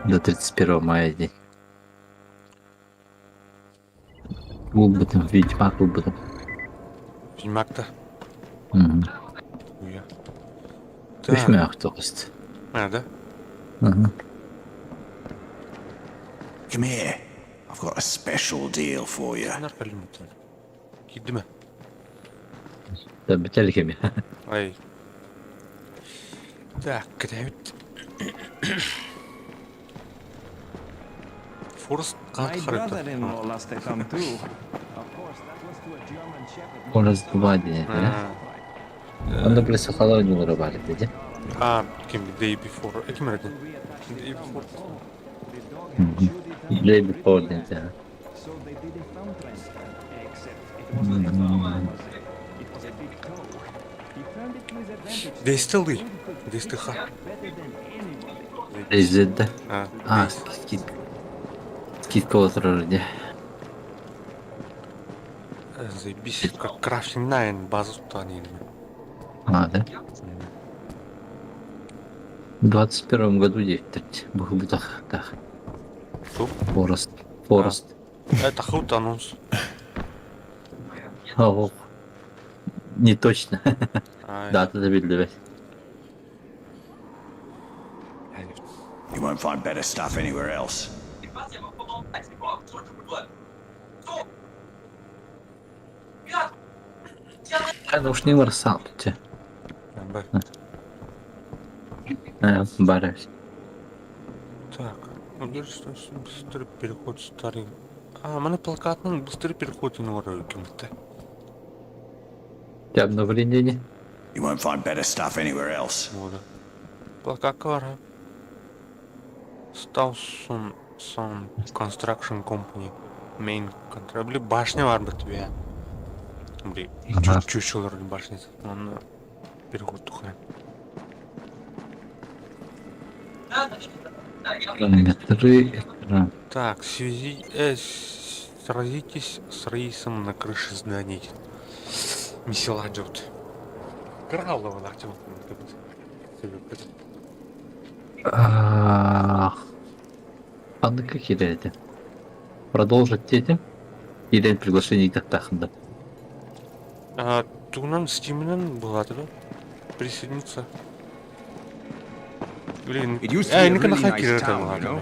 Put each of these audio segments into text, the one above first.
До 31 мая день. Будем Ведьмак будем. Ведьмак-то? Угу. Хуя. Ведьмак тост. А, да? Угу. Come here. I've got a special deal for you. Нарколимит. Кидме. Да, бетельками. Ай. Так, кредит. Форст My характер. brother-in-law lost a thumb too. Of course, that was to a German shepherd. У нас 2 дня, да? Он на Сахалыы не вырубали, да? А, кем day before. Кем ради? Day before. The dog had chewed it up Day and before, written да. that. So they did a thumb transplant, except it wasn't a thumb, it was a big toe. He turned it to his advantage. Day still day. Proved he could Day fix still it better than anybody. Резет, да? А, Скидка вот вроде. заебись, как крафтинг 9 базу-то они. А, да? В 21 году 9:30 был бы так. Что? Форест. Это худ анонс. О, не точно. Ай. Да, ты забил. You won't find better stuff anywhere else. Ну уж не варсал ты. Барюсь. Так, говорит, что быстрый переход старый. А, мене плакатный быстрый переход на уровень-то. Ты обновление? You won't find better stuff anywhere else. Вот. Плакат кара. Stawson Construction Company. Main contract. Бли, башня var mı тебе? Бли, чуть-чуть башня. Он переход тухай. Параметры экрана. Так, сразитесь с рейсом на крыше зданий. Месила идет. Кралова лахтем. А на какие эти? Продолжить этим? Или приглашение к Таханда? А Тунан Стимнан была тогда присоединиться. Блин, It used to be a не-ка на really хакере nice это town, you ладно. know?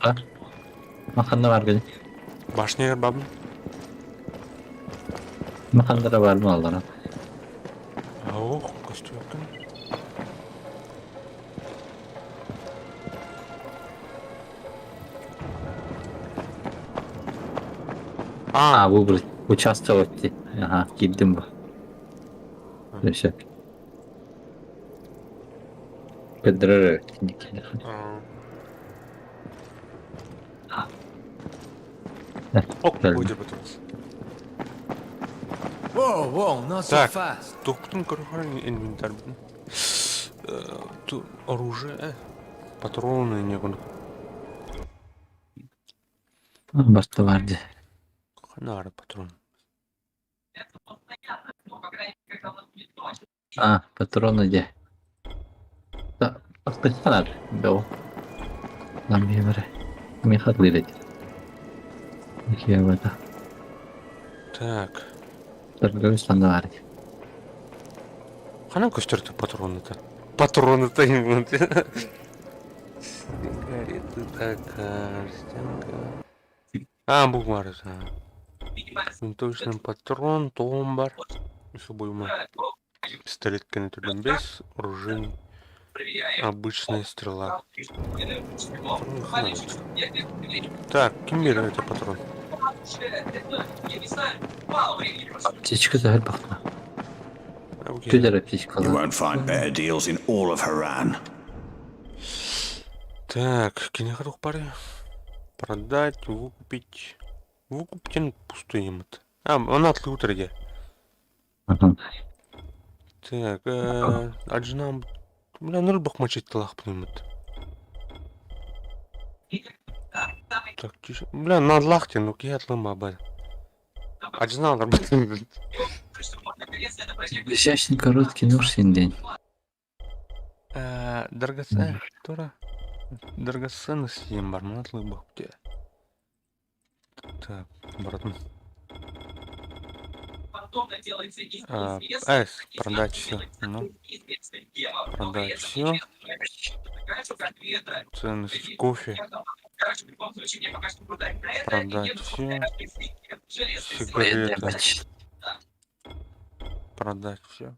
А? Маханна var gene. Башня yer бабы. Mahanlara var mı Allah'ım? Ох, костюмка. Выбрать, участвовать. Ага, гиддим bu. Все. Педреры. Ок, будет потом. Whoa, not so Так, fast. топтың көрген инвентарь. Тут оружие, патроны не было. Başta vardı. Ханара патрон. Патроны где? Да, патроны. Да. Нам евре. Мехат лилит. Это. Так. Торговый стандарт. Хана костер-то патроны-то. Патроны-то именно. Сигареты такая, стенка. Букварь. Винтовочный патрон, томбар. С собой у меня пистолет канителем без, оружие. Обычная стрела. Так, кемер это патрон. Аптечка да бахна. Тудер аптечка. You won't find better deals in all of Haran. Так, кинехарух пары. Продать, выкупить. Выкупить пустым. Он от лутреги. Так, аджинам. Бля, ноль бахмачить лахпнемет. Так, тише. Бля, над лахте, ну киятлама, бля. Оригинал Изящный короткий нож синдень. Драгоценность ем бар, мынатлы бак у тебя. Так, братан. Продать все. Ну, продать все. Ценность кофе. Продать все. Сигареты. Продать все.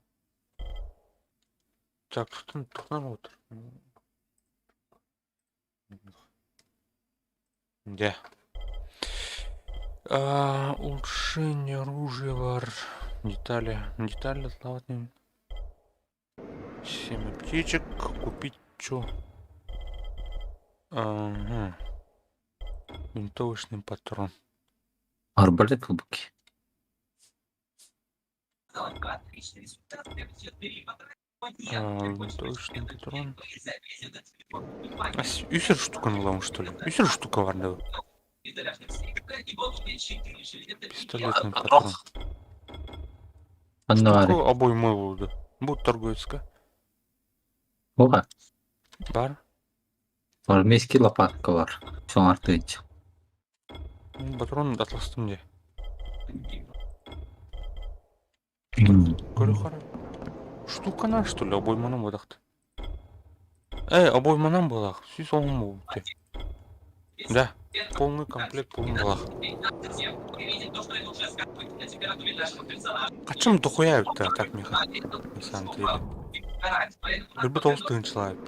Так, что тут народ? Где? Улучшение оружия, вар. Детали. Детали ладно. 7 аптечек. Купить что? Ага. Винтовочный патрон. Арбалет луки. Винтовочный патрон. Юсер штука наламу, что ли? Юсер штука варда. Пистолетный патрон. Аннуари. Штука обой мой луда. Будет торговецка. Ога. Бар. Армейский лопатка var. Son arttığı için. Патрон атластым де. Hmm. Корюхара. Штука на что ли? Обой манам бодахты. Обой манам бодах. Сүй солым болды. Да. Полный комплект полный балах. Качем дохуяют-то так меха? На самом деле. Любой толстый человек.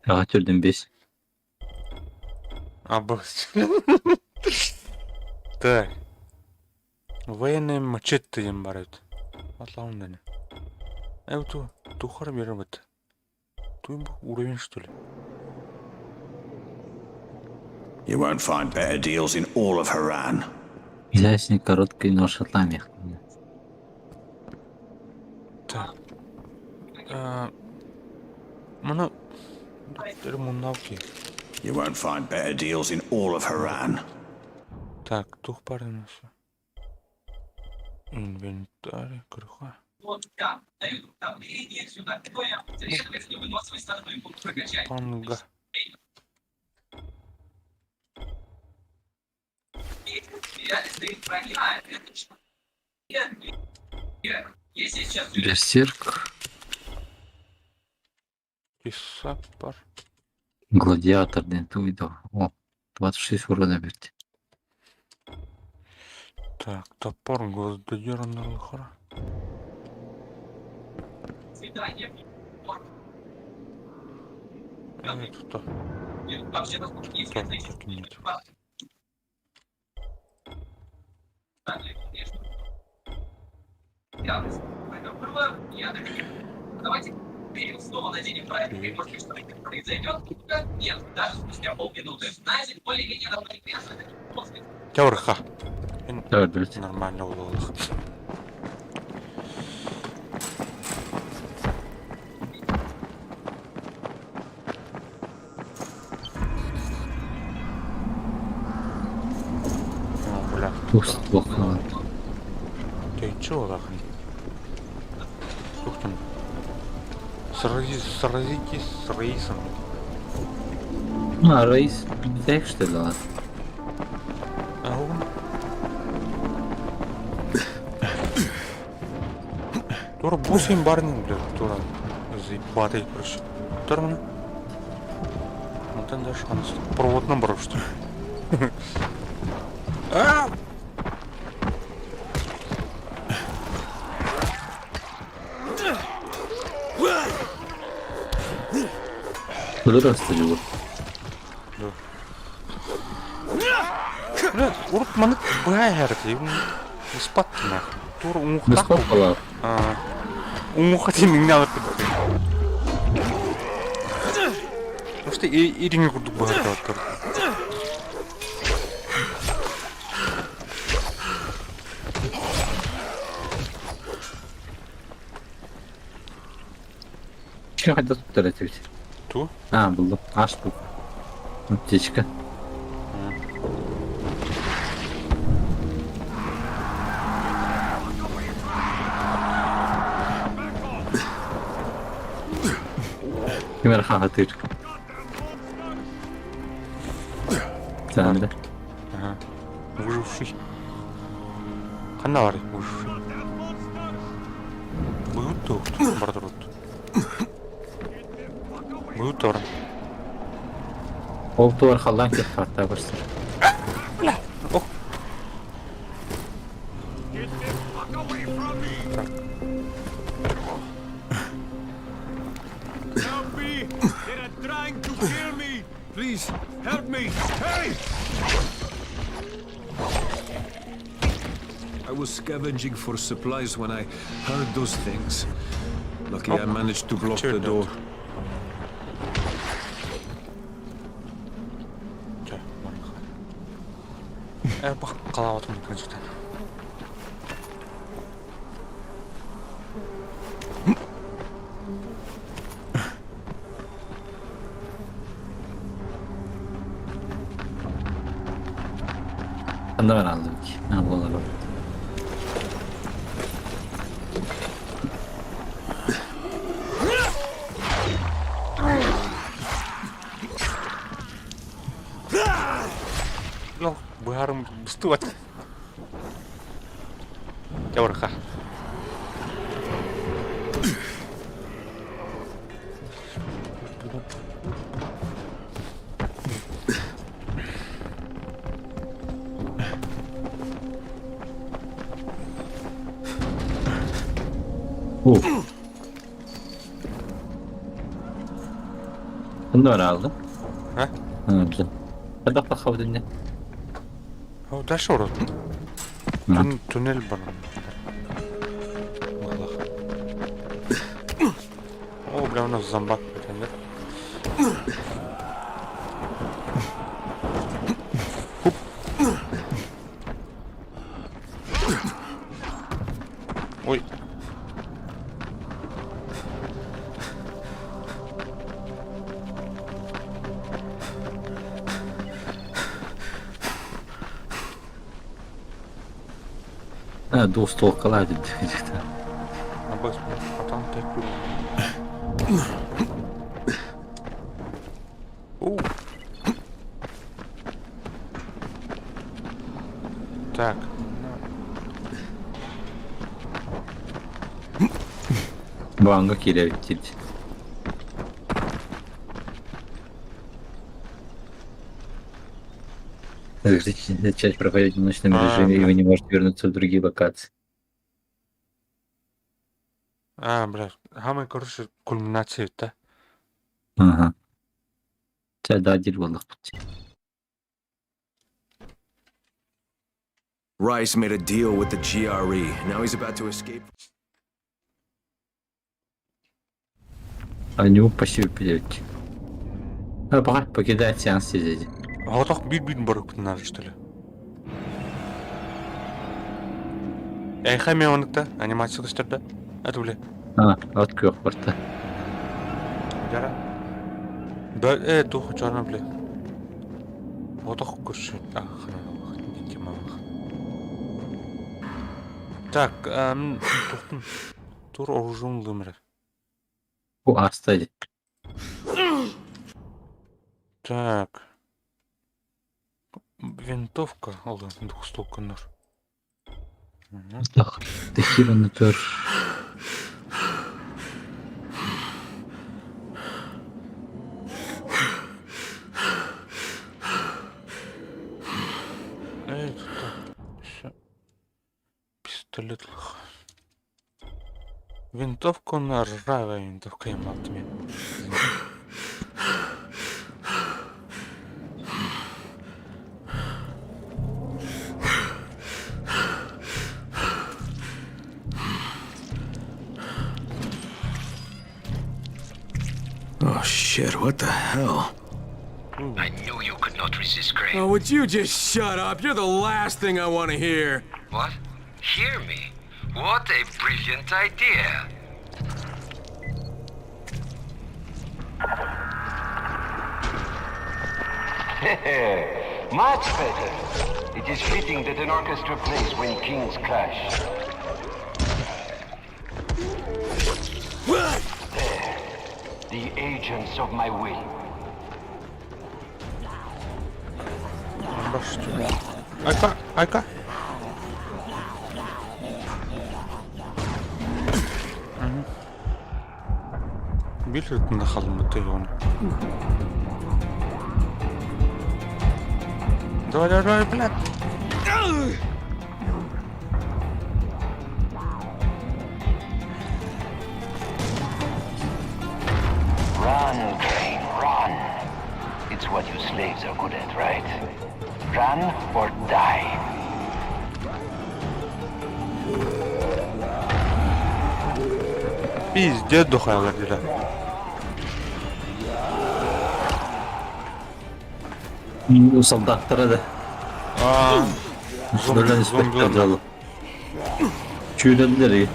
Ya götürdüm biz. Обалдеть. Так. Военные мачете им барают. Атлаундане. Вот тухар берет. Тут уровень что ли? You won't find better deals in all of Haran. Изящный короткий нож отламих. Так. Мана ремонтовки. You won't find better deals in all of Haran. Так, тух пары у нас. Инвентарь, крыха. Панга. Берсерк. Исапар. Гладиатор дентуидо. О, 26 урона берді. Так, топор гвоздодера на лохара. Это что? Какие-нибудь. Давайте снова наденем правильный может что произойдет. Нет, даже спустя полминуты. Знаете, более-менее нормально. Тяурха. Evet, evet. Нормально уловил. Бля. Пусть плохо. Ты чего лахни? Ух ты. Сразитесь с рейсом. Ha reis tek işte lan. Ага. Тура 8 барнинг, блядь, тура заебатый, короче. Тура. Вот там даже шанс. Провод набрал, что ли? Kılıç rastlıcı bu. Блядь, урок манит байер, не спать нахуй. Тура Ne умухтах. spatula? Умухати меня на пидоры. Потому что и ринг буду богатый. Şey hadi tuttur etmiş. Ту? Ha buldum. Açtım. Aптечка. Kime rahatır? Sen de. Ага. Выживший. Қандай бар выживший? Бөгітті өкті, бардыр өтті. Бөгітті бар. Oltu var hallan ki farklı başlar. Oh. Help me! They're trying to kill me! Please, help me! Hey! I was scavenging for supplies when I heard those things. Lucky I managed to block the door. Бақ қалап отырмын екен жерден. Anda ben aldım ki. Ablalar var. Yok, bu yarım bıstı var. Gel oraya. Bunu da ben aldım. Ha? Ha güzel. Hadi bakalım dinle. O дальше orada. Tünel var. Allah. O bile ona zambak bitenler. Oy. Ha dost olkalar dedi. Bak, atan tek bir. Так. Банга кидать. Начать проходить в ночном режиме, и вы не можете вернуться в другие локации. Бля, хамай, короче, кульминация это. Ага. Seda adil vallahi. Rice made a deal with the GRE. Now he's about to escape. А него пассив пилить. А пока покидает сеанс здесь. А вот так бит-бит барук надо, что ли? Эй, хами он-то, анимация что-то. Это, бля. А, вот кёх порта. Яра. Да, дух чёрный, бля. Вот так кушай. Так, тур оружием лымры. Bu hastaydı. Так. Винтовка, алды, двухстволка нож. Так, тестированный төр. Пистолет. Винтовка на ржавая винтовка им отмен. Oh shit, what the hell? I knew you could not resist Gray. Oh, would you just shut up? You're the last thing I want to hear. What? Hear me? What a brilliant idea! Much better. It is fitting that an orchestra plays when kings clash. The agents of my will. Айка. Билет на холмы-то он. Давай, блядь. Run, Crane, run. It's what you slaves are good at, right? Run or die. Пиздец, духайлар дила. Солдаттары да. Зомби, Böyle inspektör зомби. calı. Çüylediler.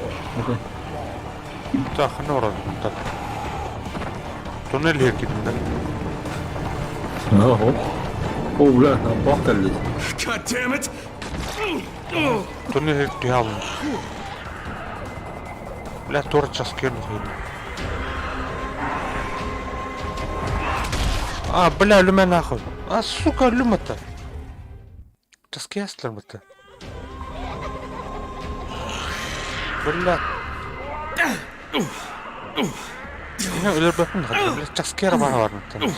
Так, не урод. Так. Туннель herkidinde. Ого. О, бля, бак geldi. God damn it! Туннель herkidinde. Бля, тоже часкер нахуй. Бля, люме нахуй. Сука, люме-то. Часкер мыты. Бля. Ne öyle bakın hadi biraz çaskera bana var mı tamam.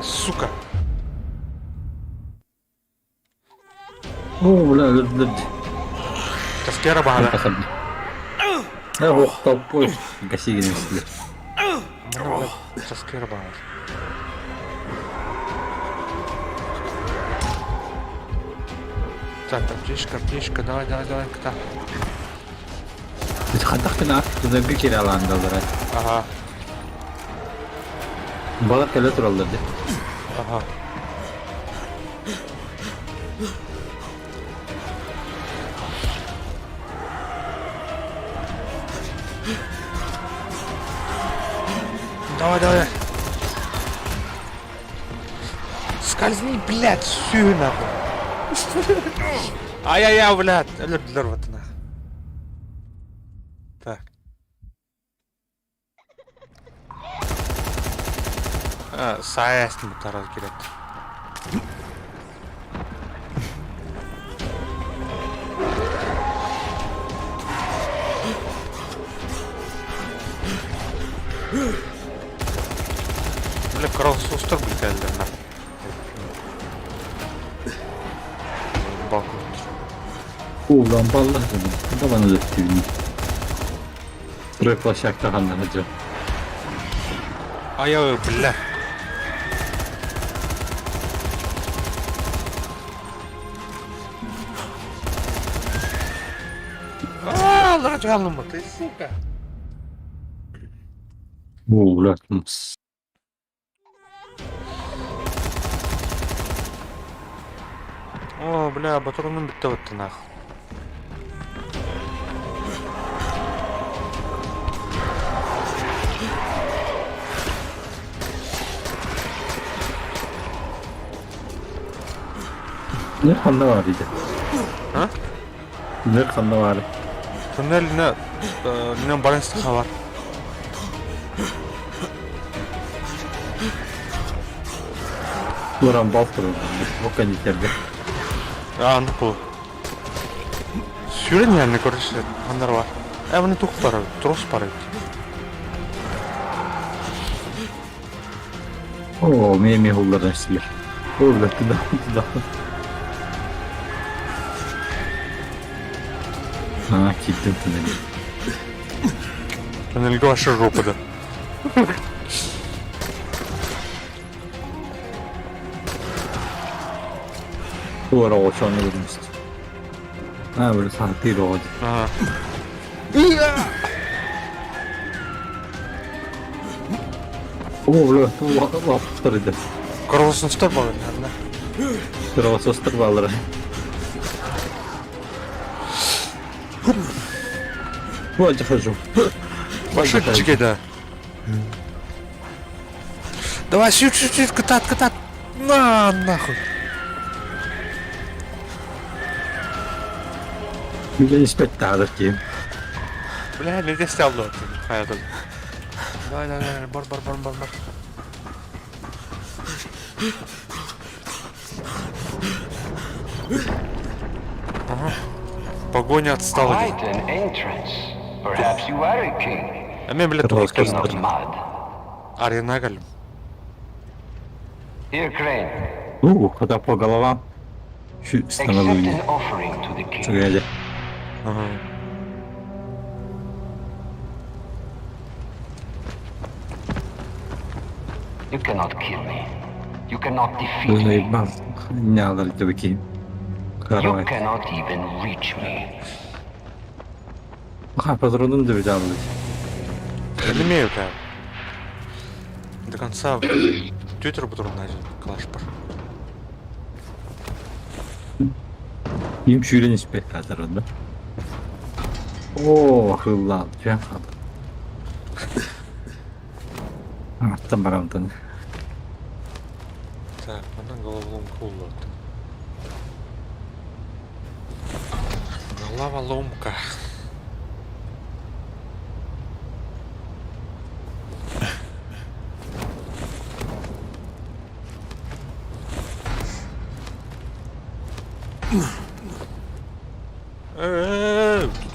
Сука. О, бля, öldürdü. Çaskera bana. Ого, толпой. Гаси генералистler. Çaskera bana. Так, аптечка, давай, куда? Biz haddaktan artık bir kere alandalar. Ага. Balık kele turallardı. Ага. Давай. Скользни, блядь, всю нахуй. Ай-яй-яй, блядь, öldürdüler vatına. Так. Sayesinde bu taraf gerek. Böyle cross'ustur bu geldiğinde. Bakın. О, лампалар dedim. Bu da bana döktü bilmiyorum. Buraya başakta kanlanacak. Ayağı bile. Allah canım ты, сука. О, бля. О, бля, батаронum bitti vatı nах. Ne kanda var idi? Ha? Ne kanda var? Tünel ne balansı var. Buran bal kırıldı. O kandikerde. Anladım bu. Süren yani görüşler. Anlar var. Bunu tuk para, tros para. Oo, memi hullardan silir. Orada tıda. Ha, kilitli tüneli. Tünelge aşırı ropada. Bu ara o çanlı görmüştü. Ha, böyle sahteydi o hadi. Aha. Oo, böyle vaptırdı. Kırılsın tutar bana. Kırava sostır bağları. Bu acı hocam. Başa çıkeda. Давай, шут, катат. На, нахуй. Билен спектакль кейим. Бля, нельзя снял лот. Давай. Бар. Ага. Погоня отстала. Quite an entrance. Perhaps you are a king. А мне, блядь, Давай, только King of сказал. mud. Аренагаль. Here, Crane. Когда по головам. Şu Accept становление. an offering to the king. Şuraya. Ага. You cannot kill me. You cannot defeat Bunu me. ебал. Не alır bakayım. You Karavay. cannot even reach me. Ha патронunu da bir alır. Я не имею прям. До конца Твиттер потом найдет. Клашпар. Yiyeyim şöyle nispet kazanırdı. Oo hızlı alacağım. Attım bakalım. Так, она головоломка улот. Головоломка.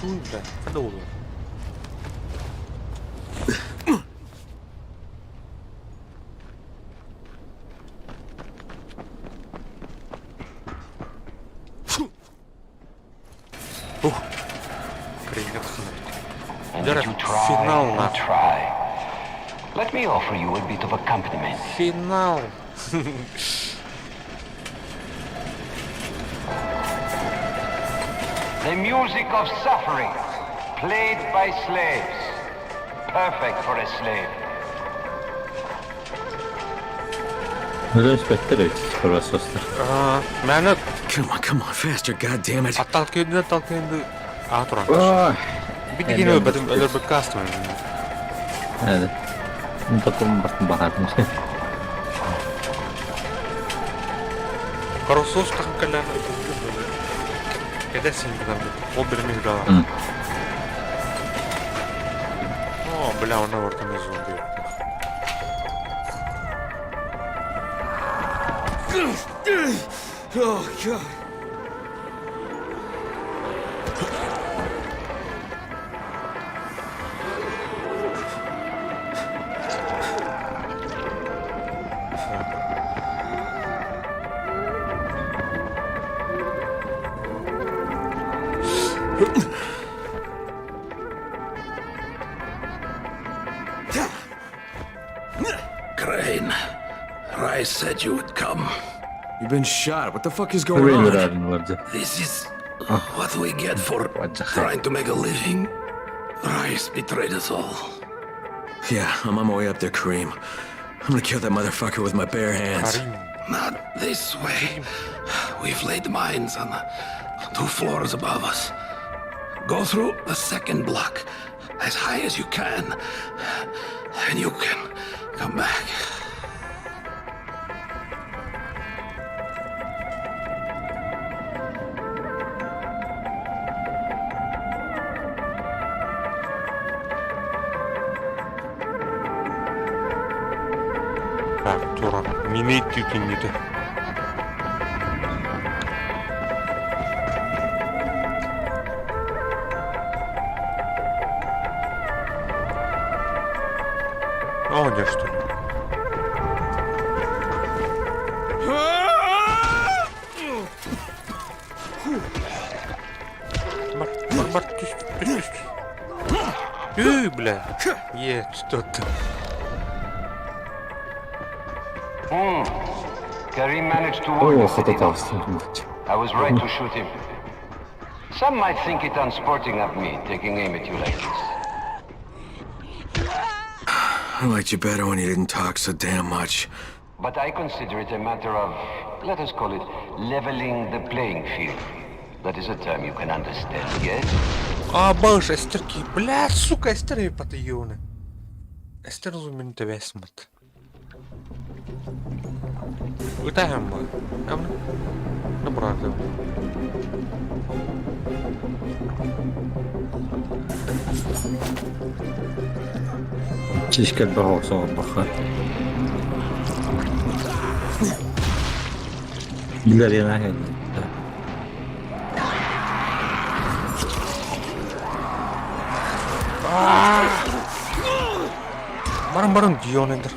Тутун, бля, подолу. And Зараз yet you try фінал and нахуй. try. Let me offer you a bit of accompaniment. Финал. The music of suffering, played by slaves. Perfect for a slave. Böyle nispetler evet. Profesörler. Məni Come on, faster, goddammit. отталкивает. Туран. Ой. Bir de yine öldüm bir kastım. Evet. Потом bakardım. Коросос такая. Когда син там оберми дала. О, бля, он на там зомби. Oh, God. Crane, Rice said you would come. You've been shot. What the fuck is going Raider on? abim vardı. This is what we get for trying to make a living. Rice betrayed us all. Yeah, I'm on my way up there, Kareem. I'm gonna kill that motherfucker with my bare hands. Not this way. We've laid mines on the 2 floors above us. Go through the second block as high as you can, and you can come back. Так, Туран. Мини тютинниді. О, где что ли? Бар, тыщ. Бля. Что-то. Karim managed to Oo warn us. fotoğrafsın. I was right to shoot him. Some might think it unsporting of me, taking aim at you like this. I liked you better when you didn't talk so damn much. But I consider it a matter of, let us call it, leveling the playing field. That is a term you can understand, yes? А, боже, эстерки, бля, сука, эстеры патайоны. Эстер зумин тевесмат. Витаємо ми. Добре. Чишкал байгаа соо баха. Билэр яна хэд. Баран дион энэ.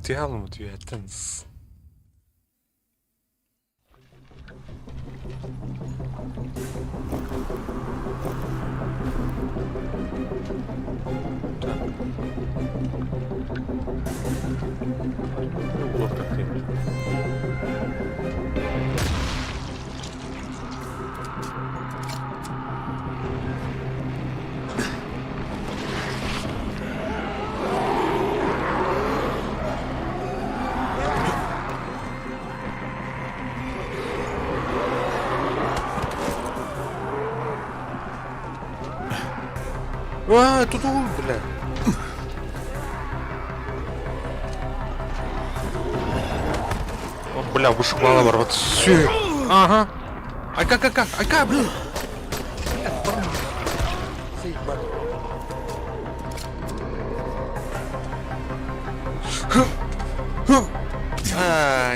Диалм тиэтэнс. Тут бля. О, бля, вышибала ворот. Ага. Айка, блин.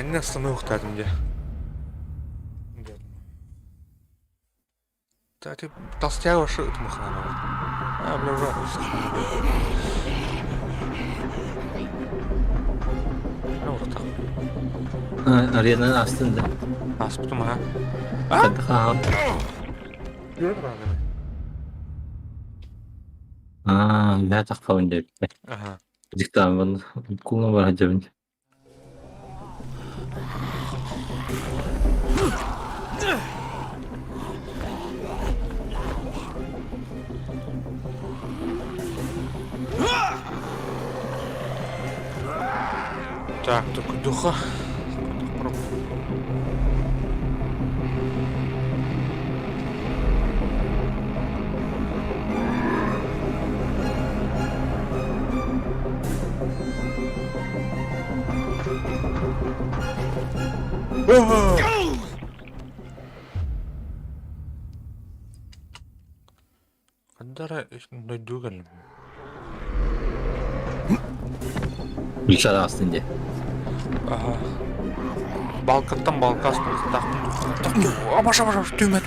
Не остановил там где. Да ты толстяга шит маханова. Бля, ужасно. Ну, вот так. Арена астында. Аспытым, ага. Хаа. Я так фаундер. Ага. Диктамын куна бар хажабын. Так, только духа. Кандара найду галим. Билчара астында. Ага. Балкаттан балка астына тақтым. Баша, түймет.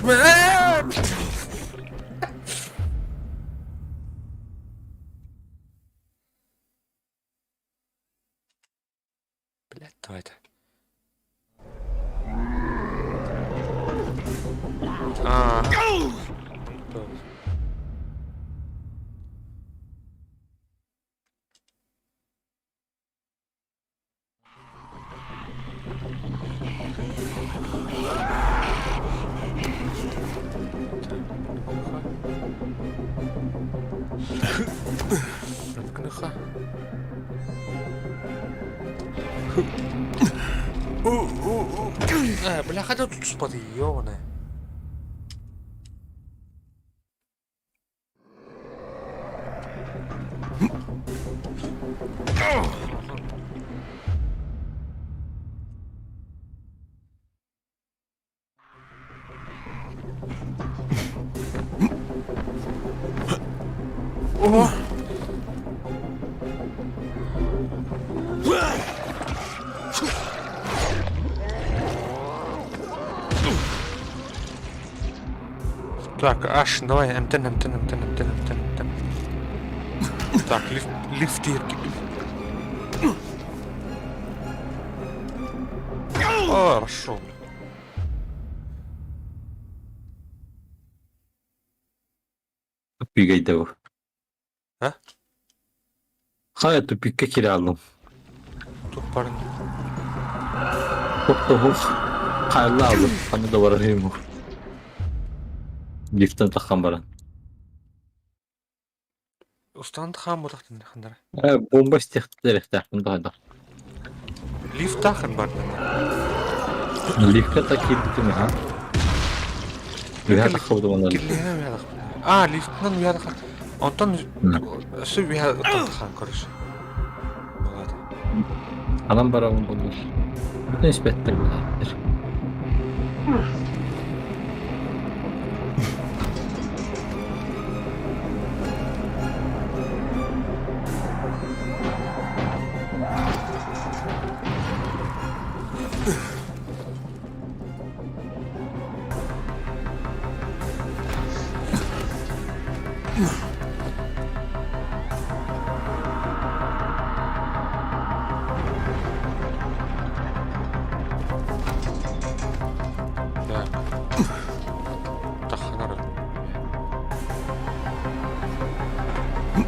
Блядь, давай-то. Бля, хотел тут спать, ёбаная. О! Так, аж, давай, МТН. Так, лифтирки. О, хорошо. Тупик А? Хая тупикке кире алдым. Тут парень. Хайрlı aldım. Hani da varayım. Лифттен таққан баран. Устанды хаан болақтын дақандар. Бомба стехтер таққан дағайда. Лифт тақын барды. Лифтке тақиды ме, ха? Вяда қауды онлар. Лифтнан вяда қан. Онтан сөй вяда таққан көріш. Adam barabın bulur. Bütün nispetler güzeldir.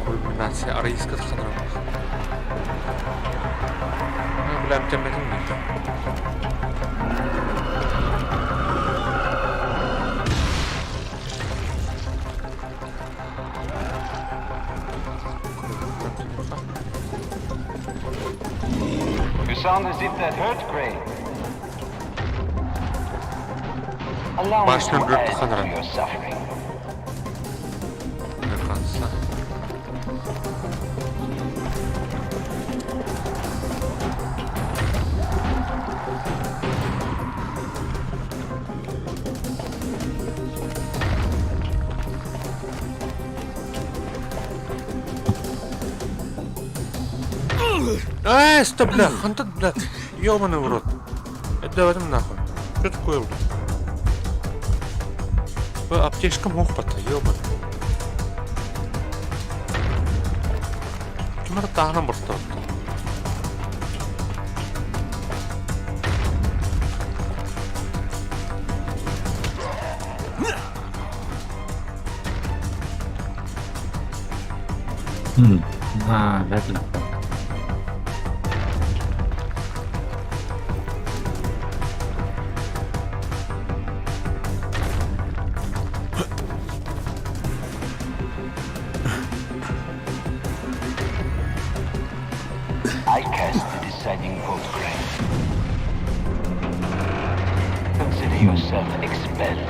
Kulminacja aryjska Sahałıyı. Ne bileyim demedim mi? You sound as if that hurt, Gray. Allow me Başını to dört add to tıkanırım. your suffering. Ne kansa? Стоп, бля, Антон, бля, ёбаный в рот. Это возьми нахуй. Что такое? Аптечка мохпата, ёбаный. Кимара тағынан бұрстап. Verdim. I cast the deciding vote, Gray. Consider yourself expelled.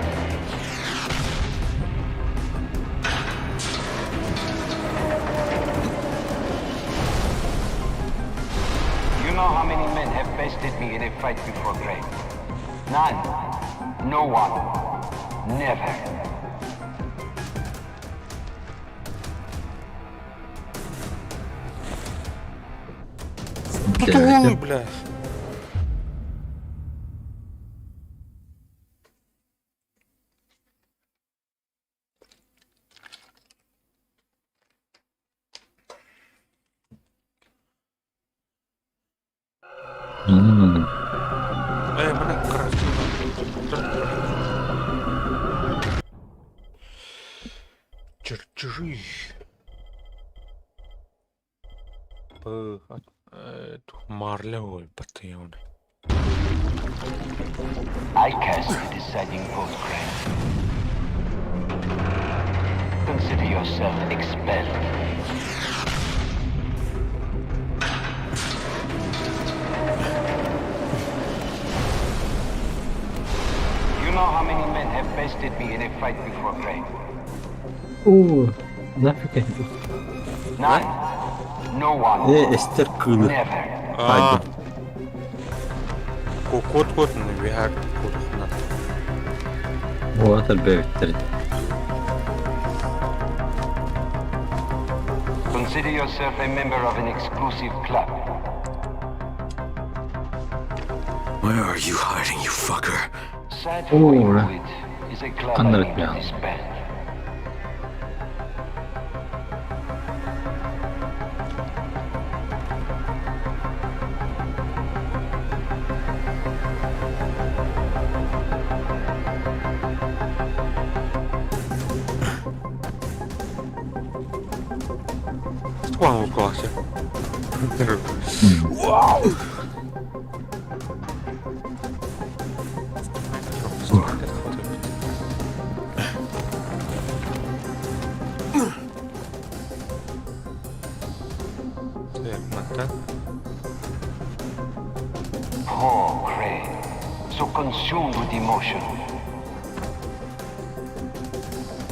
You know how many men have bested me in a fight before, Gray? None. No one. Never. Ой, бля. Mana keras Чертежи. Марля ой, патион. I cast the deciding vote, Gray. Consider yourself expelled. You know how many men have bested me in a fight before, Gray? Нафиг. None. No one. Естер кылы. Never. Haydi. Кот не вяр кот. Вот отбивтер. Consider yourself a member of an exclusive club. Where are you hiding, you fucker? Sad for you, right. it is a club I Under need it, to yeah. disband. Вау, классе. Вау! Poor Gray, so consumed with emotion.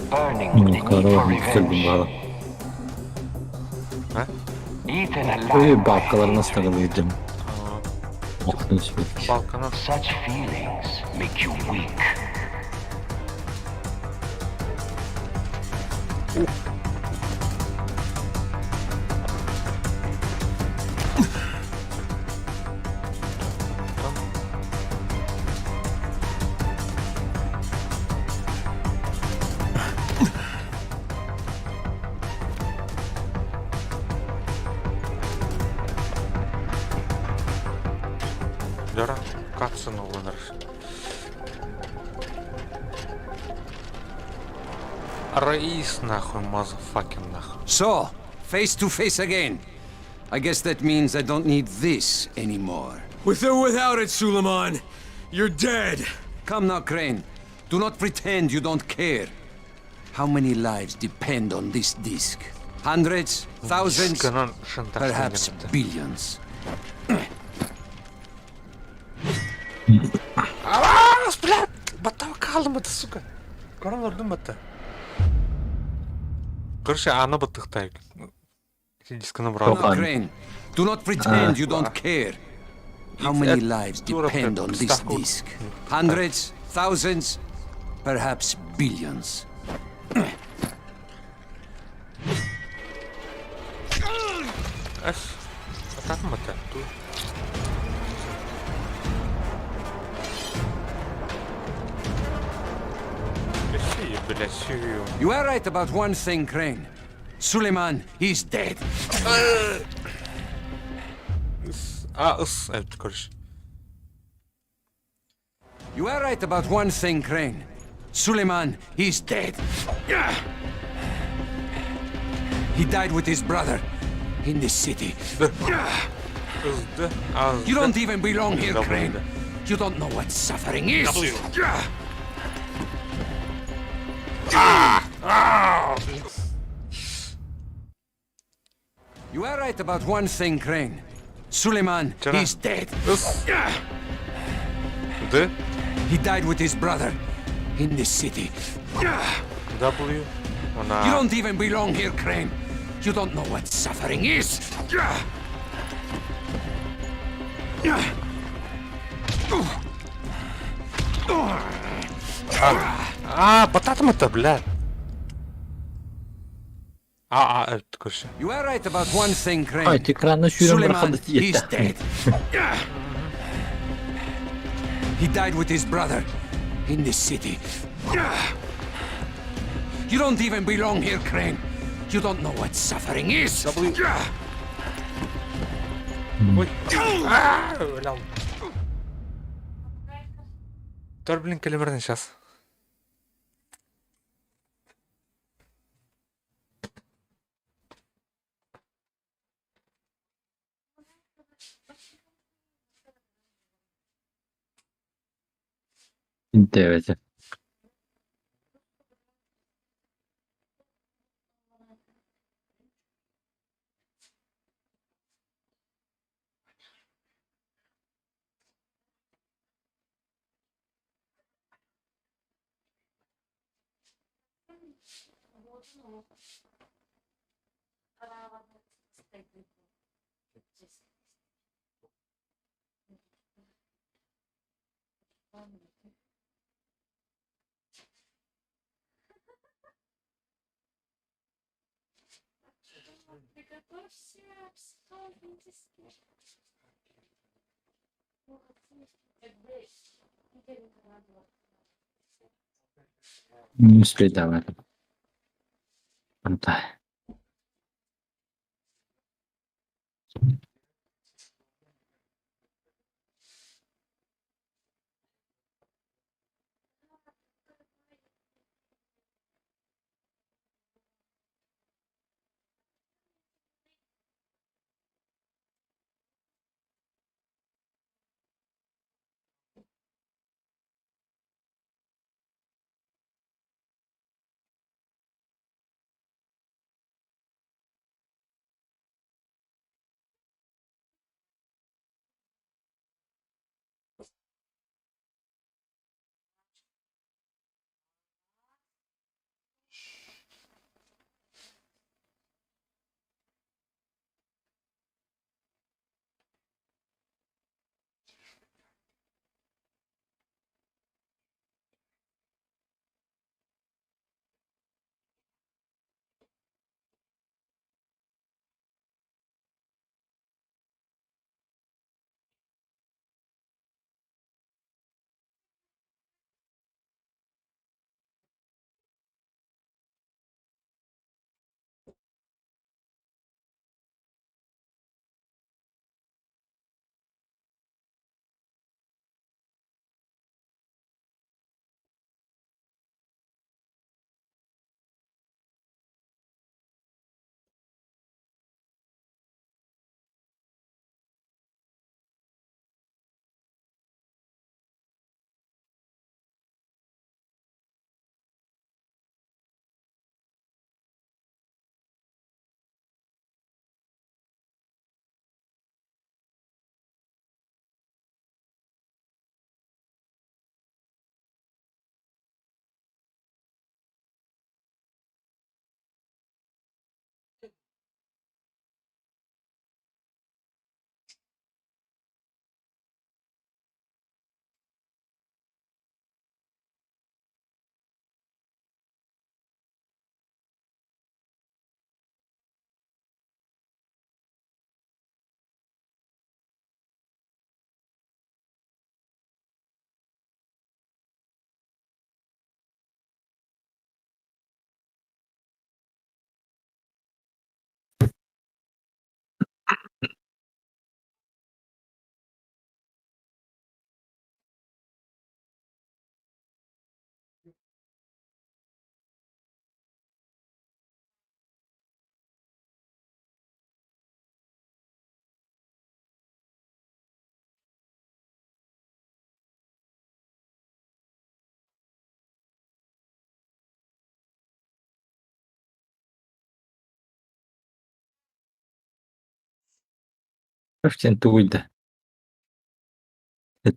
Burning with the need for Корову revenge. мало. Eaten Ой, alive by бабкалар nasıl hatred. takılıyordum. Aklım çıkıyor. Балканат. Such feelings make you weak. Лера, катсцена уланыр. Раис нахуй, мазафакин нахуй. So, face to face again. I guess that means I don't need this anymore. With or without it, Suleiman, you're dead. Come now, Crane. Do not pretend you don't care. How many lives depend on this disc? Hundreds? Thousands? Канан шантаж. Perhaps billions. Аваас, блядь! Батав калым это, сука. Корон ордун бата. Короче, ана батыхтай. Дисканы Come брал. now, Crane. Do not pretend you don't care. How many lives depend on this disc? Hundreds? Thousands? Perhaps billions. Эс. Атакам бата. Блядь, сию. You are right about one thing, Crane. Suleiman is dead. Evet, короче. You are right about one thing, Crane. Suleiman is dead. He died with his brother in this city. Kızdı. Azdı. You don't even belong here, W. Crane. You don't know what suffering is. You are right about one thing, Crane. Suleiman Çana. is dead. D. He died with his brother in this city. W. You Ona. don't even belong here, Crane. You don't know what suffering is. Бататым это, блядь. Evet, короче. You are right about one thing, Crane. Ay tekrarına şu ürün Suleiman bırakıldı is yeter. dead. He died with his brother in this city. You don't even belong here, Crane. You don't know what suffering is. Ой. Öyle aldım. Dur bilin kelimelerden сейчас. Evet. Приготовься к столкновению. Не следовало. Да. Koefitsient tunde. Et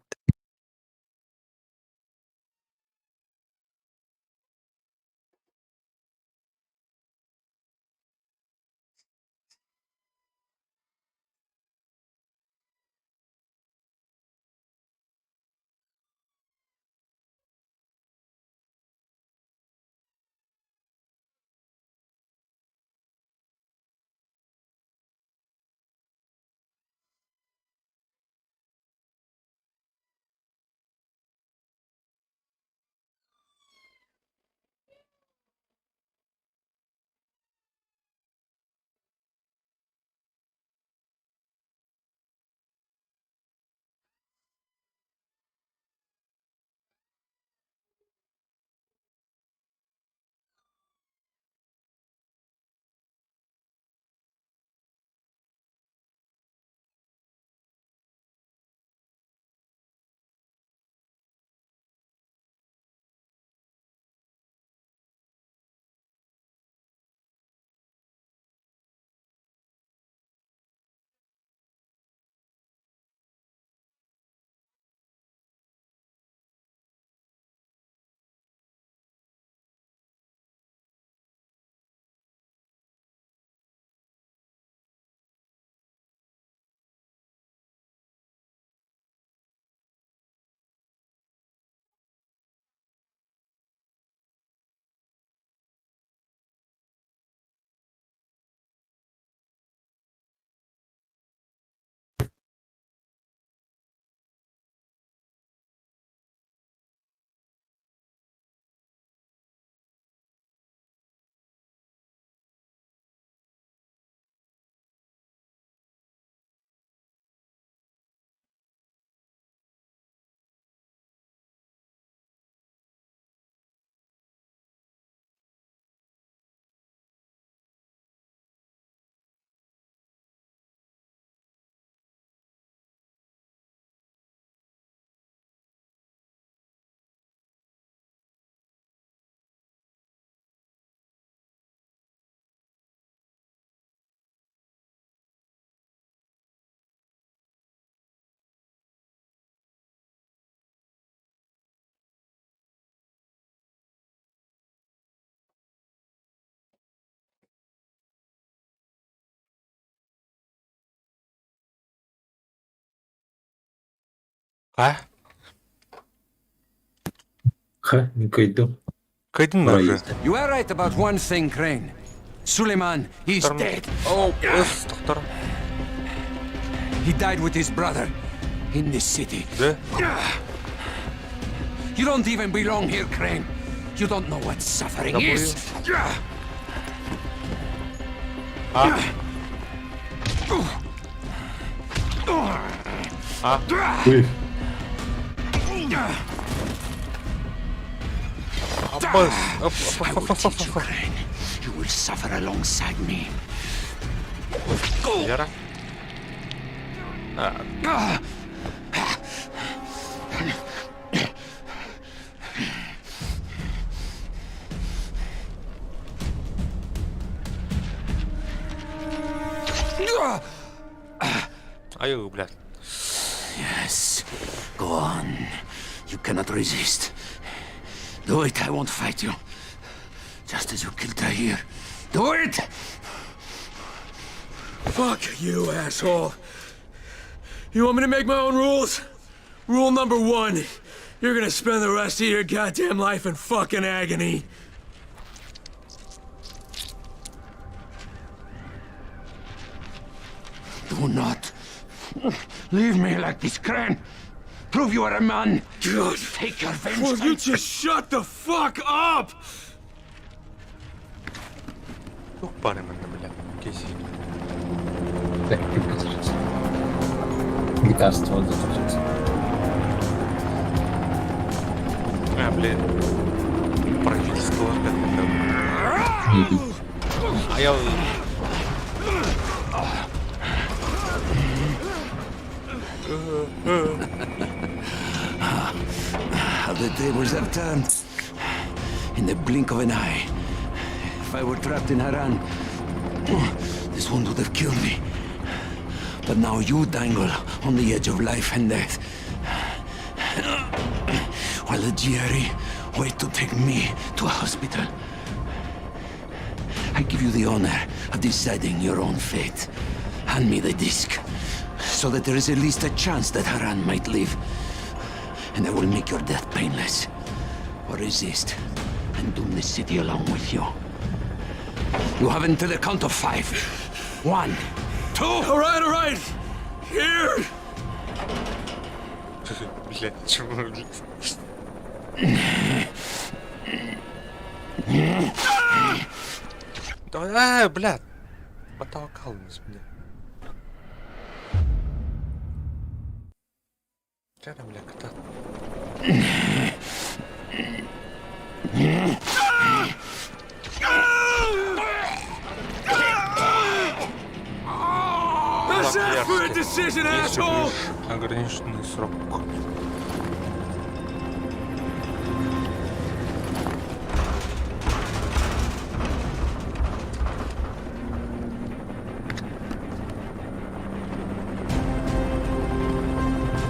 никой иду. Кайдың ба уже? You are right about one thing, Crane. Suleiman, he's dead. Оу, өс, доктор. He died with his brother in this city. Де? You don't even belong here, Crane. You don't know what suffering is. Апас. I will teach you, Crane. You will suffer alongside me. Яра. Аю, блядь. Yes, go on. You cannot resist. Do it, I won't fight you. Just as you killed Tahir. Do it! Fuck you, asshole. You want me to make my own rules? Rule number 1. You're gonna spend the rest of your goddamn life in fucking agony. Do not leave me like this, Crane. Prove you are a man. God. Take your Will you vengeance. just shut the fuck up? Yok bari bende, блядь. Kesin. Лекарство вот закончится. Блин. Правительство как-то. А я... How the tables have turned. In the blink of an eye. If I were trapped in Haran, this one would have killed me. But now you dangle on the edge of life and death. While the GRE wait to take me to a hospital. I give you the honor of deciding your own fate. Hand me the disc, so that there is at least a chance that Haran might live. And I will make your death painless. Or resist, and doom the city along with you. You have until the count of 5. 1, 2... All right. Here! Блядь, чего, блядь? Давай, блядь! Потолкалась, блядь. Че там, блядь, кота? Let's ask for a decision, asshole! Ограниченный срок.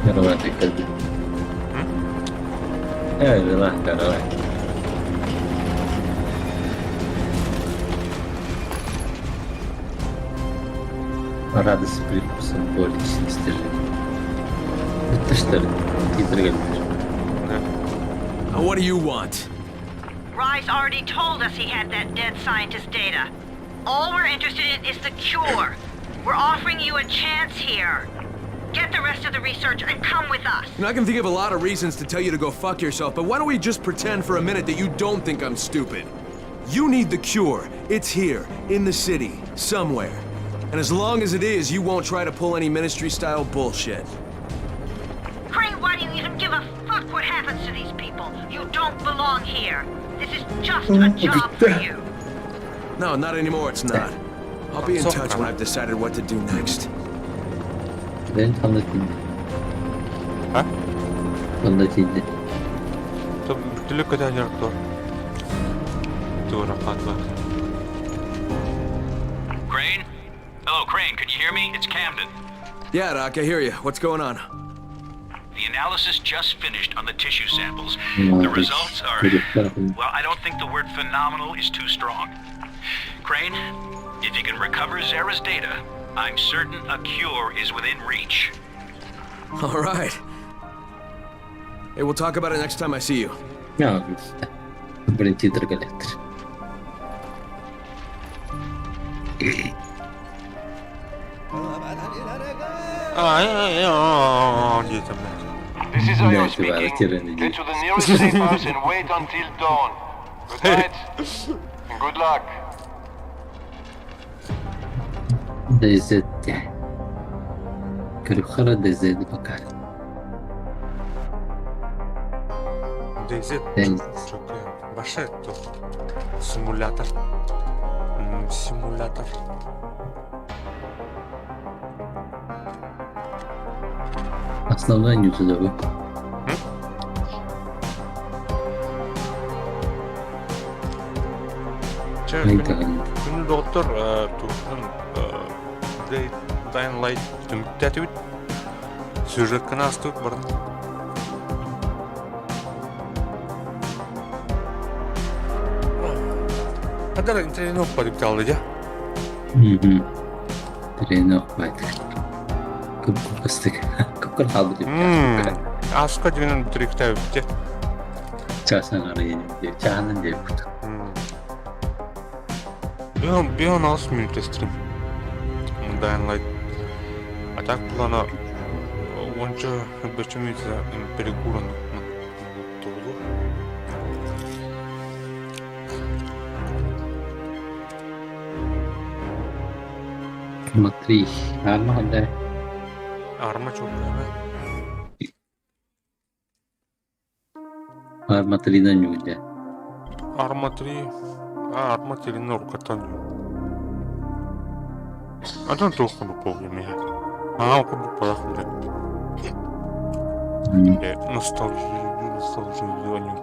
Каравай кәлді. Жила, каравай. Радость с привкусом горечи. Это что ли? Now what do you want? Rise already told us he had that dead scientist data. All we're interested in is the cure. We're offering you a chance here. Get the rest of the research and come with us. I can think of a lot of reasons to tell you to go fuck yourself, but why don't we just pretend for a minute that you don't think I'm stupid? You need the cure. It's here, in the city, somewhere. And as long as it is, you won't try to pull any ministry-style bullshit. Crane, why do you even give a fuck what happens to these people? You don't belong here. This is just a job for you. No, not anymore, it's not. I'll be in touch when I've decided what to do next. Ben anlatayım. Ha? Anlatayım. Tabii dülük kadar yaratıyor. Doğru patlar. Crane? Hello, Crane, can you hear me? It's Camden. Yeah, Doc, I hear you. What's going on? The analysis just finished on the tissue samples. The results are... Well, I don't think the word phenomenal is too strong. Crane, if you can recover Zara's data, I'm certain a cure is within reach. All right. Hey, we'll talk about it next time I see you. Ya işte. Birinci dirgeledir. This is Ayo speaking. Get to the nearest safe house and wait until dawn. Good night. And good luck. Dezzette. Kırıklara dezzette bakar. Дезет. Большой тут симулятор. Симулятор. Основной нюзовый. Күн доктор турдан Dying Light түміктәтіп сюжетканы астып бұрын. Kadar тренировка деп алды, да? Тренировка. Көп істік. Көп қалды деп. Асқа деген бітіректі өтті. Часаң ары енімде. Чағанын деп күтік. Бион 6 минут стрим. Dying Light. А так плана онча бечемица перекуран на толу. Смотри, арма да. Арма çok önemli. Арма 3'den yüzde. Arma 3. Arma 3'nin orkatan. Adan tohunu povim ya. Okudu parahım da. Nostalji oynuyor.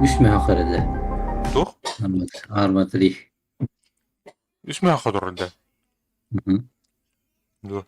مش مع خالد Doch? Arma 3. اسمها خضر ده. Мгм. Да.